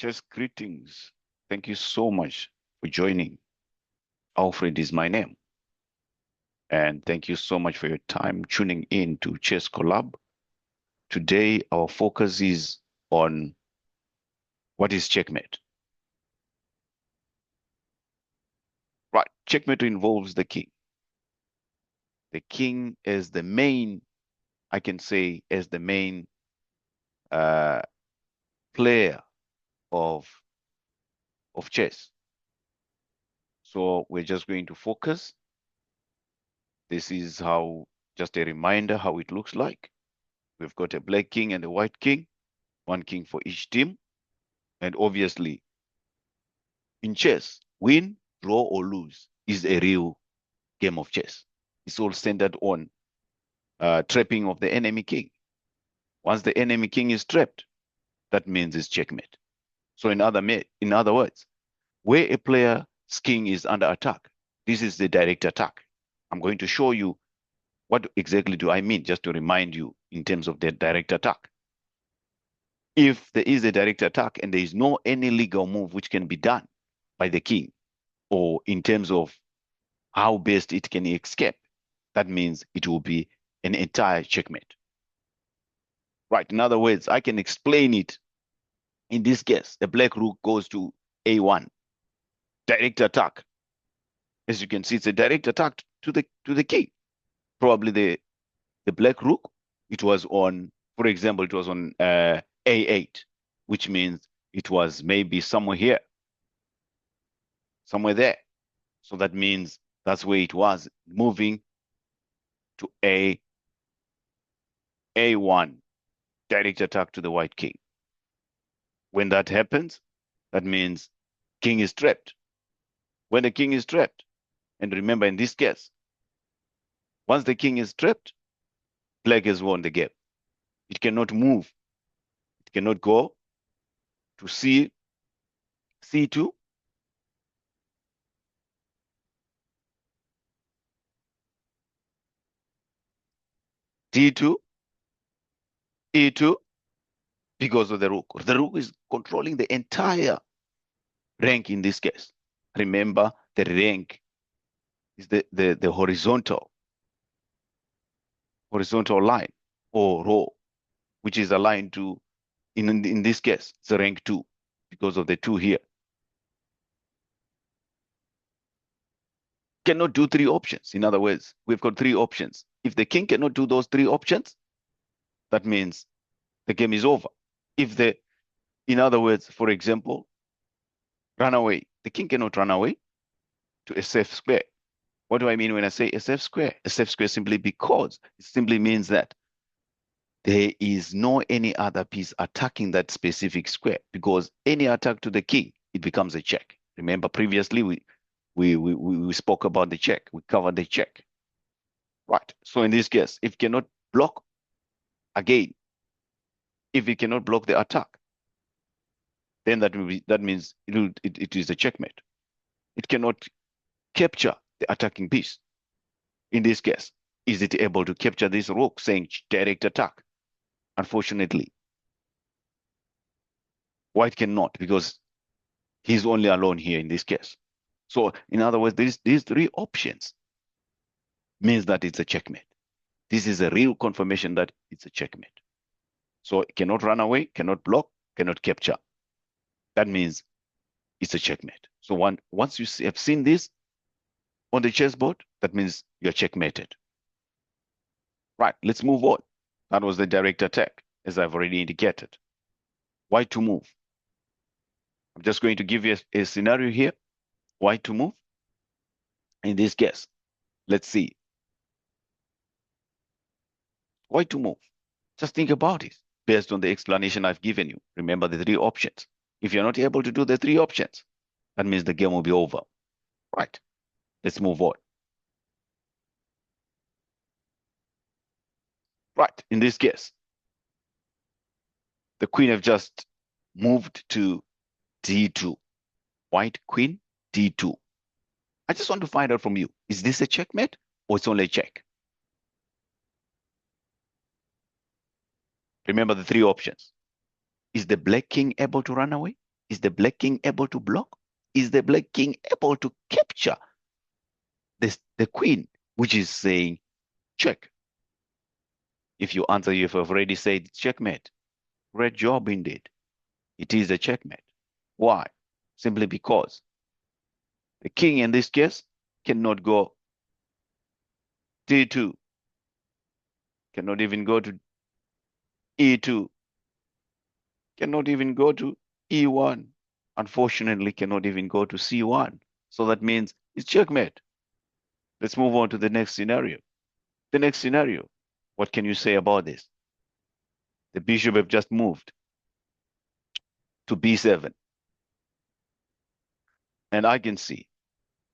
Just greetings. Thank you so much for joining. Alfred is my name. And thank you so much for your time tuning in to Chess Collab. Today, our focus is on what is checkmate. Right. Checkmate involves the king. The king is the main, I can say, as the main uh, player of chess. So we're just going to focus. This is how, just a reminder how it looks like. We've got a black king and a white king, one king for each team. And obviously, in chess, win, draw, or lose is a real game of chess. It's all centered on trapping of the enemy king. Once the enemy king is trapped, that means it's checkmate. So in other words, where a player's king is under attack, this is the direct attack. I'm going to show you what exactly do I mean, just to remind you in terms of the direct attack. If there is a direct attack and there is no any legal move which can be done by the king, or in terms of how best it can escape, that means it will be an entire checkmate. Right. In other words, I can explain it. In this case, the black rook goes to A1, direct attack. As you can see, it's a direct attack to the king. Probably the black rook, it was on, for example, it was on A8, which means it was maybe somewhere here, somewhere there. So that means that's where it was, moving to A1, direct attack to the white king. When that happens, that means king is trapped. When the king is trapped, and remember in this case, once the king is trapped, black has won the game. It cannot move. It cannot go to C2, D2, E2, because of the rook. The rook is controlling the entire rank in this case. Remember, the rank is the horizontal line or row, which is aligned to, in this case, it's a rank 2 because of the 2 here. Cannot do 3 options. In other words, we've got 3 options. If the king cannot do those 3 options, that means the game is over. In other words, for example, run away. The king cannot run away to SF square. What do I mean when I say SF square? SF square simply because it simply means that there is no any other piece attacking that specific square, because any attack to the king, it becomes a check. Remember previously we spoke about the check. We covered the check. Right. So in this case, if cannot block, again, if it cannot block the attack, then that means it is a checkmate. It cannot capture the attacking piece. In this case, is it able to capture this rook saying direct attack? Unfortunately, white cannot, because he's only alone here in this case. So in other words, these 3 options means that it's a checkmate. This is a real confirmation that it's a checkmate. So it cannot run away, cannot block, cannot capture. That means it's a checkmate. So once you have seen this on the chessboard, that means you're checkmated. Right, let's move on. That was the direct attack, as I've already indicated. White to move. I'm just going to give you a scenario here. White to move. In this case, let's see. White to move. Just think about it based on the explanation I've given you. Remember the 3 options. If you're not able to do the 3 options, that means the game will be over. Right, let's move on. Right, in this case, the queen have just moved to D2. White queen, D2. I just want to find out from you, is this a checkmate or it's only a check? Remember the 3 options. Is the black king able to run away? Is the black king able to block? Is the black king able to capture the queen, which is saying check? If you answer, you've already said checkmate. Great job indeed. It is a checkmate. Why? Simply because the king in this case cannot go d2, cannot even go to e2, cannot even go to e1. Unfortunately, cannot even go to c1. So that means it's checkmate. Let's move on to the next scenario. The next scenario, what can you say about this? The bishop have just moved to b7. And I can see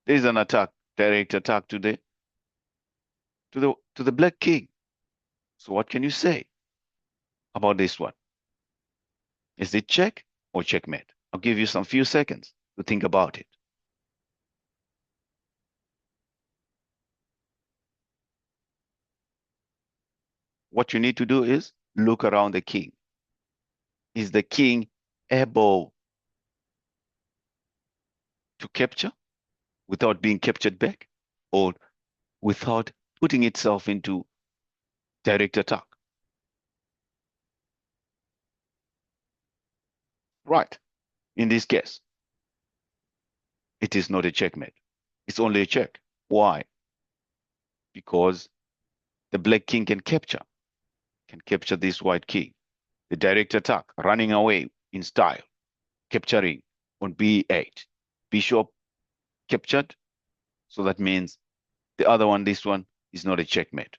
there's an attack, direct attack to the black king. So what can you say about this one? Is it check or checkmate? I'll give you some few seconds to think about it. What you need to do is look around the king. Is the king able to capture without being captured back, or without putting itself into direct attack? Right. In this case, it is not a checkmate. It's only a check. Why? Because the black king can capture this white king. The direct attack, running away in style, capturing on b8. Bishop captured. So that means the other one, this one, is not a checkmate.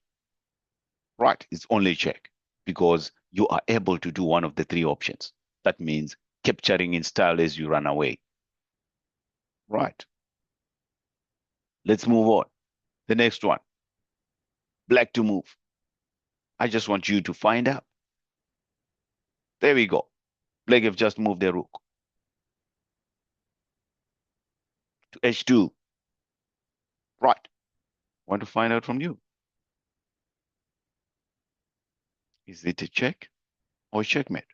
Right, it's only a check because you are able to do one of the three options. That means capturing in style as you run away. Right. Let's move on. The next one, black to move. I just want you to find out. There we go. Black have just moved their rook to h2. Right. Want to find out from you. Is it a check or a checkmate?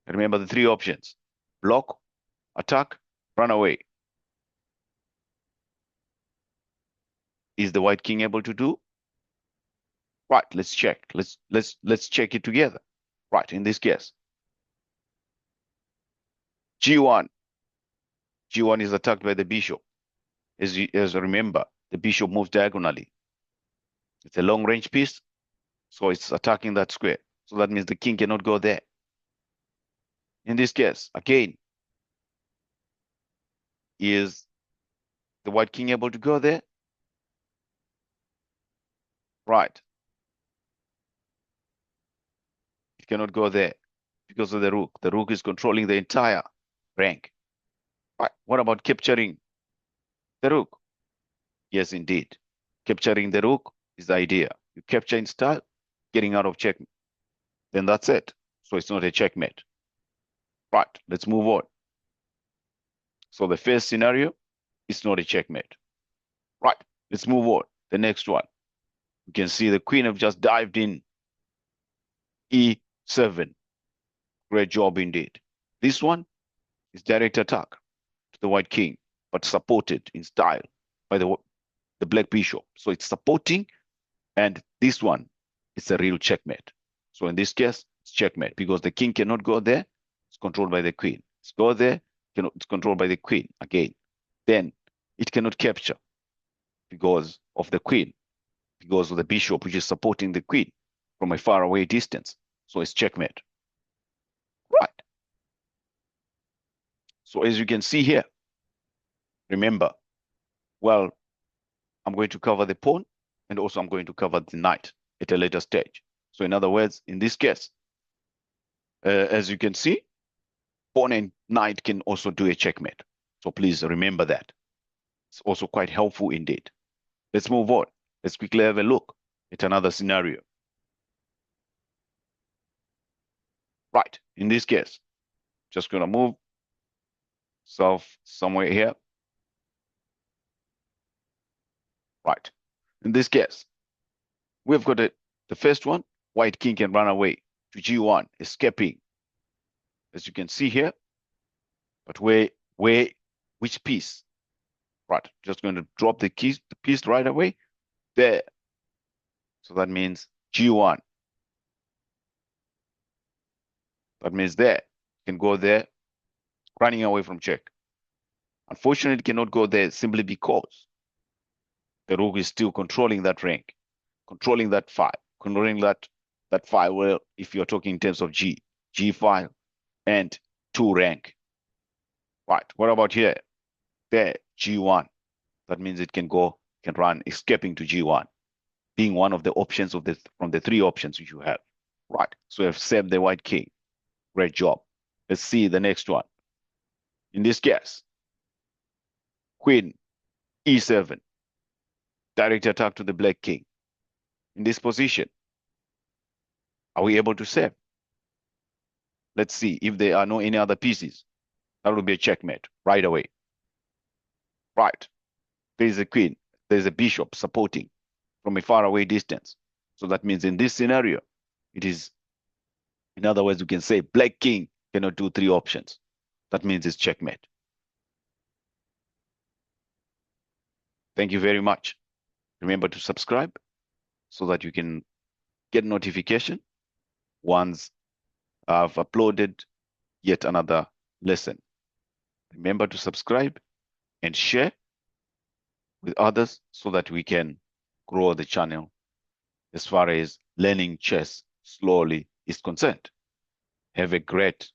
Remember the three options: block, attack, run away. Is the white king able to do? Right, let's check. Let's check it together. Right, in this case, g1. G1 is attacked by the bishop. As remember, the bishop moves diagonally. It's a long range piece, so it's attacking that square. So that means the king cannot go there. In this case, again, is the white king able to go there? Right. It cannot go there because of the rook. The rook is controlling the entire rank. Right. What about capturing the rook? Yes, indeed. Capturing the rook is the idea. You capture in style, getting out of check. Then that's it. So it's not a checkmate. Right. Let's move on. So the first scenario is not a checkmate. Right. Let's move on. The next one. You can see the queen have just dived in e7. Great job indeed. This one is direct attack to the white king, but supported in style by the black bishop. So it's supporting, and this one is a real checkmate. So in this case, it's checkmate because the king cannot go there. It's controlled by the queen. It's go there, it's controlled by the queen again. Then it cannot capture because of the queen, because of the bishop, which is supporting the queen from a far away distance. So it's checkmate. Right. So as you can see here, remember, well, I'm going to cover the pawn, and also I'm going to cover the knight at a later stage. So in other words, in this case, as you can see, pawn and knight can also do a checkmate. So please remember that. It's also quite helpful indeed. Let's move on. Let's quickly have a look at another scenario. Right, in this case, just gonna move self somewhere here. Right, in this case, we've got the first one, white king can run away to g1, escaping. As you can see here, But which piece? Right, just going to drop the piece right away there. So that means G1. That means there. You can go there, running away from check. Unfortunately, it cannot go there simply because the rook is still controlling that rank, controlling that file, controlling that file. Well, if you're talking in terms of G file and 2 rank. Right. What about here? There, G1. That means it can run escaping to G1, being one of the options from the 3 options which you have. Right. So I've saved the white king. Great job. Let's see the next one. In this case, Queen E7, direct attack to the black king. In this position, are we able to save? Let's see if there are no any other pieces. That will be a checkmate right away. Right. There is a queen. There is a bishop supporting from a faraway distance. So that means in this scenario, it is, in other words, we can say black king cannot do 3 options. That means it's checkmate. Thank you very much. Remember to subscribe so that you can get notification once I've uploaded yet another lesson. Remember to subscribe and share with others so that we can grow the channel as far as learning chess slowly is concerned. Have a great